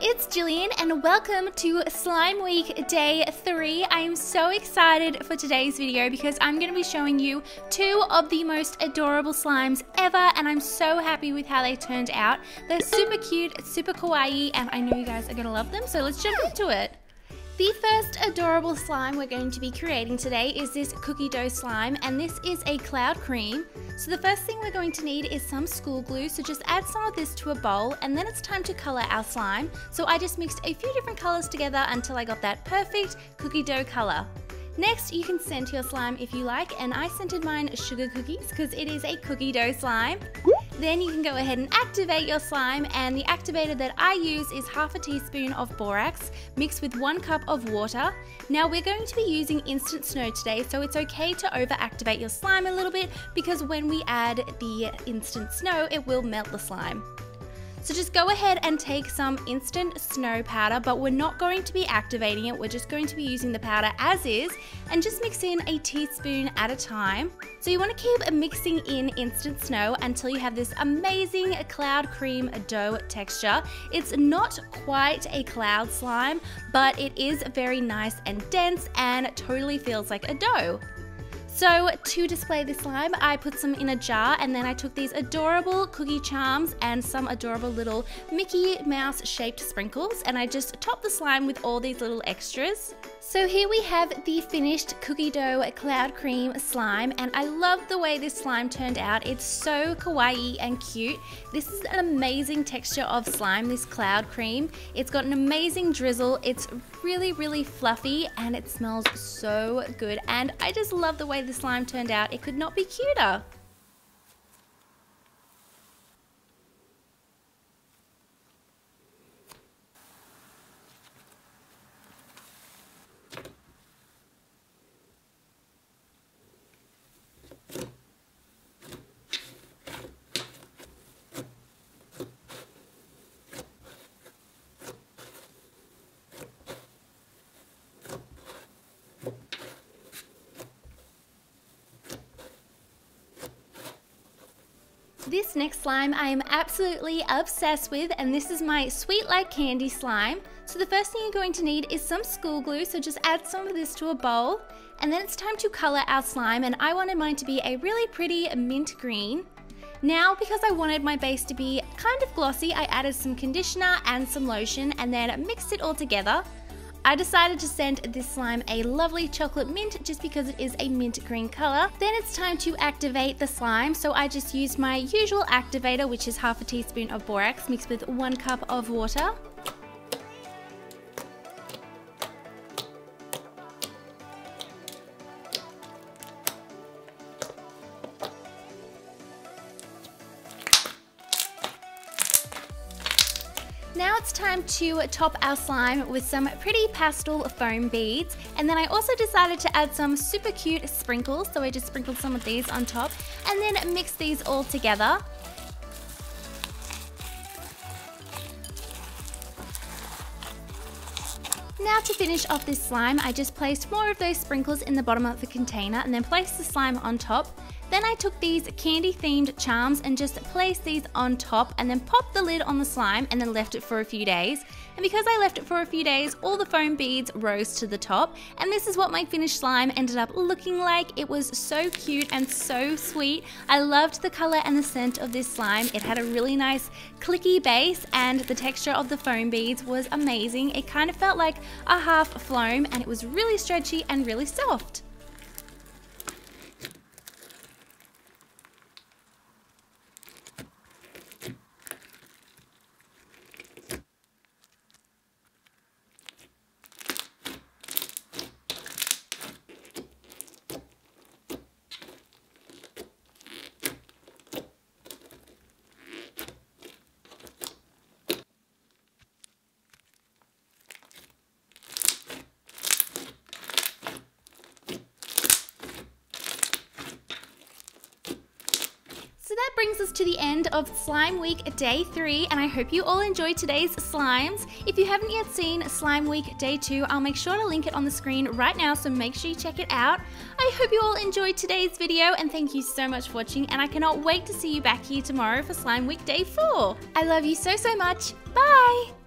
It's Gillian and welcome to Slime Week Day 3. I am so excited for today's video because I'm going to be showing you 2 of the most adorable slimes ever, and I'm so happy with how they turned out. They're super cute, super kawaii, and I know you guys are going to love them, so let's jump into it. The first adorable slime we're going to be creating today is this cookie dough slime, and this is a cloud cream. So the first thing we're going to need is some school glue, so just add some of this to a bowl, and then it's time to color our slime. So I just mixed a few different colors together until I got that perfect cookie dough color. Next, you can scent your slime if you like, and I scented mine sugar cookies because it is a cookie dough slime. Then you can go ahead and activate your slime, and the activator that I use is half a teaspoon of borax mixed with 1 cup of water. Now we're going to be using instant snow today, so it's okay to over activate your slime a little bit because when we add the instant snow, it will melt the slime. So just go ahead and take some instant snow powder, but we're not going to be activating it. We're just going to be using the powder as is, and just mix in a teaspoon at a time. So you want to keep mixing in instant snow until you have this amazing cloud cream dough texture. It's not quite a cloud slime, but it is very nice and dense and totally feels like a dough. So to display this slime, I put some in a jar, and then I took these adorable cookie charms and some adorable little Mickey Mouse shaped sprinkles, and I just topped the slime with all these little extras. So here we have the finished cookie dough cloud cream slime, and I love the way this slime turned out. It's so kawaii and cute. This is an amazing texture of slime, this cloud cream. It's got an amazing drizzle. It's really fluffy, and it smells so good, and I just love the way the slime turned out. It could not be cuter. This next slime I am absolutely obsessed with, and this is my Sweet Like Candy slime. So the first thing you're going to need is some school glue, so just add some of this to a bowl, and then it's time to color our slime, and I wanted mine to be a really pretty mint green. Now, because I wanted my base to be kind of glossy, I added some conditioner and some lotion and then mixed it all together. I decided to scent this slime a lovely chocolate mint just because it is a mint green color. Then it's time to activate the slime, so I just used my usual activator, which is half a teaspoon of borax mixed with 1 cup of water. Now it's time to top our slime with some pretty pastel foam beads, and then I also decided to add some super cute sprinkles, so I just sprinkled some of these on top and then mixed these all together. Now to finish off this slime, I just placed more of those sprinkles in the bottom of the container and then placed the slime on top. Then I took these candy themed charms and just placed these on top and then popped the lid on the slime and then left it for a few days. And because I left it for a few days, all the foam beads rose to the top, and this is what my finished slime ended up looking like. It was so cute and so sweet. I loved the color and the scent of this slime. It had a really nice clicky base, and the texture of the foam beads was amazing. It kind of felt like a half foam, and it was really stretchy and really soft. So that brings us to the end of Slime Week Day 3, and I hope you all enjoyed today's slimes. If you haven't yet seen Slime Week Day 2, I'll make sure to link it on the screen right now, so make sure you check it out. I I hope you all enjoyed today's video, and thank you so much for watching, and I cannot wait to see you back here tomorrow for Slime Week Day 4. I love you so, so much. Bye!